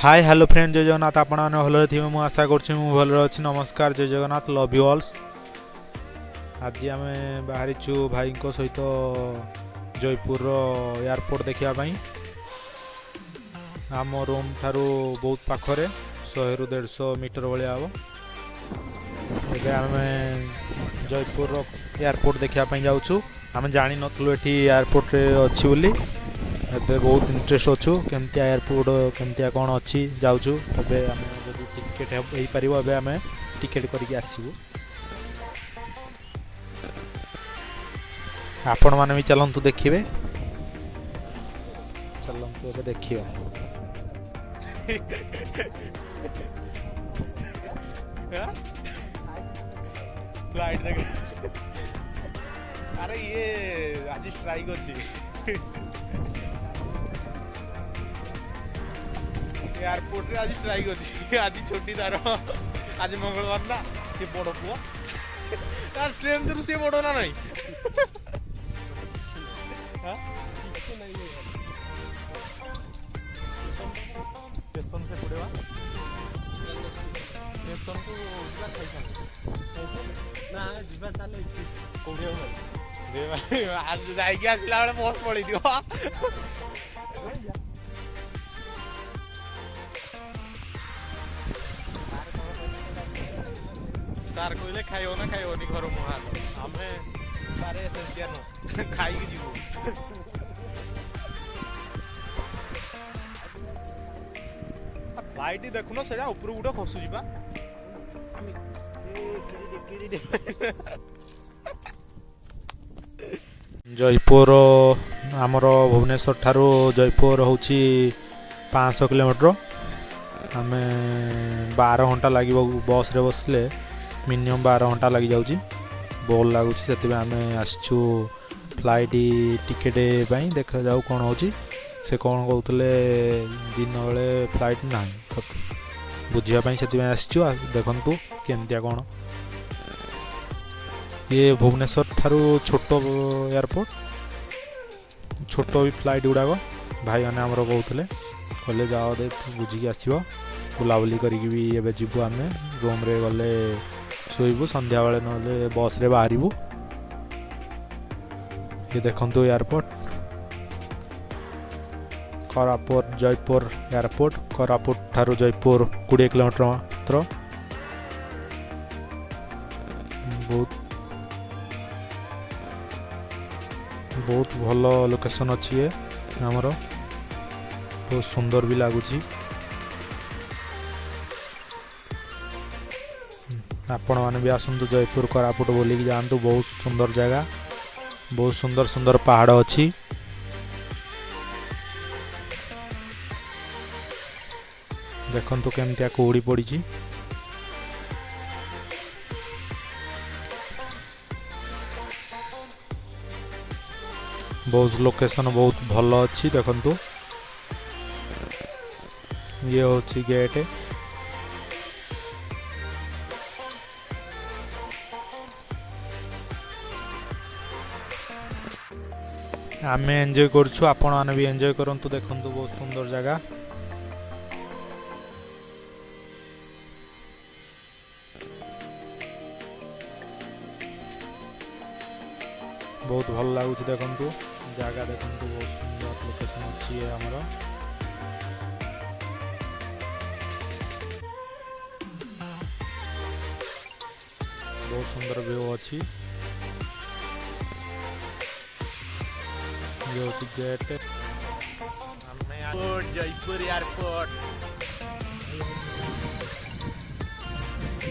Hi hello friend जय जगन्नाथ आपण मैंने भल थे मुझे आशा करुँच भल अच्छी नमस्कार जय जगन्नाथ लव यू ऑल्स। आज आम बाहरीचु भाई सहित जयपुर एयरपोर्ट देखापी आम रूम ठारू बहुत पाखरे 100 ରୁ 150 मीटर भाया हम एवं आम जयपुर एयरपोर्ट देखापी जाऊँ। आम जानी नथलु एटी एयरपोर्ट अच्छी बोली एबे बहुत इंटरेस्ट अच्छु केमती एयरपोर्ट केमती कौन अच्छी जाऊँ एबे आम जब टिकेट हो पार एबे आम टिकेट करके आसबू। आपण मैंने भी चलतु देखिए चलतु एबे देखिए फ्लाइट देख अरे ये आज स्ट्राइक अच्छी एयरपोर्ट रे आज स्ट्राइक अच्छी आज छुट्टी तार आज मंगलवार ना सी बड़ पुआ यार ट्रेन तो सी बड़ ना नहीं स्टेशन से पड़ेगा स्टेशन को ना ଯିବା ଚାଲ ଏଠି कोड़े आज जाइए आसला बेले बस पड़ी दियो सार कहले खाइयो ना खाइयोनी घर मुहां आमे सारे एसेंसियल खाई के जीवो फ्लाइट देखुनो सेटा ऊपर गुडा खसु जीवा जयपुर आमर भुवनेश्वर ठारू जयपुर हूँ 500 किलोमीटर आम 12 घंटा लगे बस रे बसले मिनिमम 12 घंटा लग जाऊँगी बोल लगुच से आम आसचु फ्लाइट टिकेट देखा जाऊ कौन हो से कौन कहते दिन बेले फ्लाइट ना बुझापी से आसचु देखु केमतिया कौन ये भुवनेश्वर ठारू छोट एयरपोर्ट छोट भी फ्लाइट गुड़ाक भाई मैंने आमर कहते कहले जाओ दे बुझिकी आसब बुलाबुली करके भी एवं जीवु आम रूम रे गले शोबू संध्या बेले ना बस रे बाहरबू। ये देखंतु एयरपोर्ट कोरापुट जयपुर एयरपोर्ट कोरापुट ठारू जयपुर 20 किलोमीटर मात्र बहुत भल लोकेशन अच्छी है आमर बहुत सुंदर भी लगुच आपण मैंने भी आसतु जयपुर कोरापुट बोलिकी जातु बहुत सुंदर जगह बहुत सुंदर सुंदर पहाड़ अच्छी देखंतु केमतिया कुहुड़ी पड़ी बहुत लोकेशन बहुत भल अच्छी देखंतु ये होची गेट आम एंजॉय करछु आपण माने भी एंजॉय करंतु देखंतु बहुत सुंदर जगह बहुत भल लगुच देखंतु जगह देखंतु बहुत सुंदर लोकेशन अच्छी है आमर बहुत सुंदर व्यू अच्छी ये होची gate Jaipur airport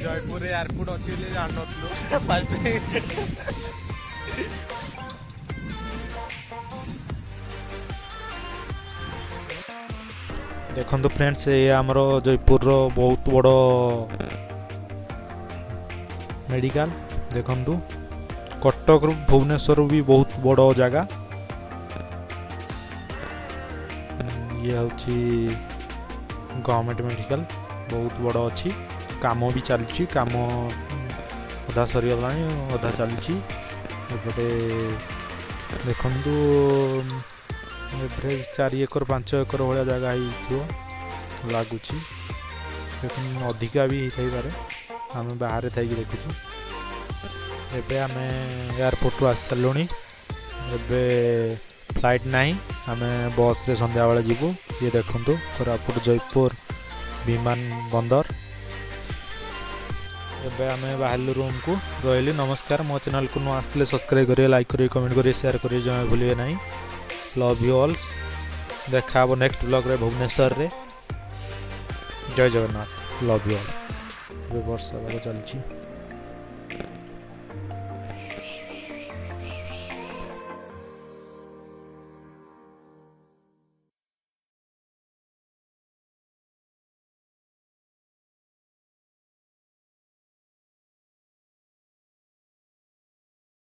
Jaipur airport अच्छी जान देखंतु फ्रेंड्स ये आमर जयपुर रो बहुत बड़ मेडिकल देखंतु कटक भुवनेश्वर भी बहुत बड़ जगह ये हूँ गवर्नमेंट मेडिकल बहुत बड़ अच्छी काम भी चलती काम अधा सरीगला अधा चलती एपटे देखु एवरेज 4 एकर 5 एकर भाया जगह हो ଲାଗୁଛି, लेकिन ଅଧିକା ବି ହେଇଥାଇପାରେ। ଆମେ ବାହାରେ ଥାଇକି ଦେଖୁଛୁ। ଏବେ ଆମେ ଏୟାରପୋର୍ଟରୁ ଆସି ସାରିଲୁଣି। ଏବେ ଫ୍ଲାଇଟ୍ ନାହିଁ, ଆମେ ବସ୍ରେ ସନ୍ଧ୍ୟାବେଳେ ଯିବୁ। ଇଏ ଦେଖନ୍ତୁ କୋରାପୁଟ ଜୟପୁର ବିମାନ ବନ୍ଦର। ଏବେ ଆମେ ବାହାରିଲୁ ରୁମ୍କୁ। ରହିଲି, ନମସ୍କାର। ମୋ ଚ୍ୟାନେଲକୁ ନୂଆ ଆସିଥିଲେ ସବସ୍କ୍ରାଇବ୍ କରିବେ, ଲାଇକ୍ କରିବେ, କମେଣ୍ଟ କରିବେ, ସେୟାର କରିବେ, ଜମା ଭୁଲିବେ ନାହିଁ। Love you all. ଦେଖା ହେବ ନେକ୍ସଟ ବ୍ଲଗ୍ରେ ଭୁବନେଶ୍ୱରରେ। ଜୟ ଜଗନ୍ନାଥ। Love you all. ଏବେ ବର୍ଷା ପାଗ ଚାଲିଛି।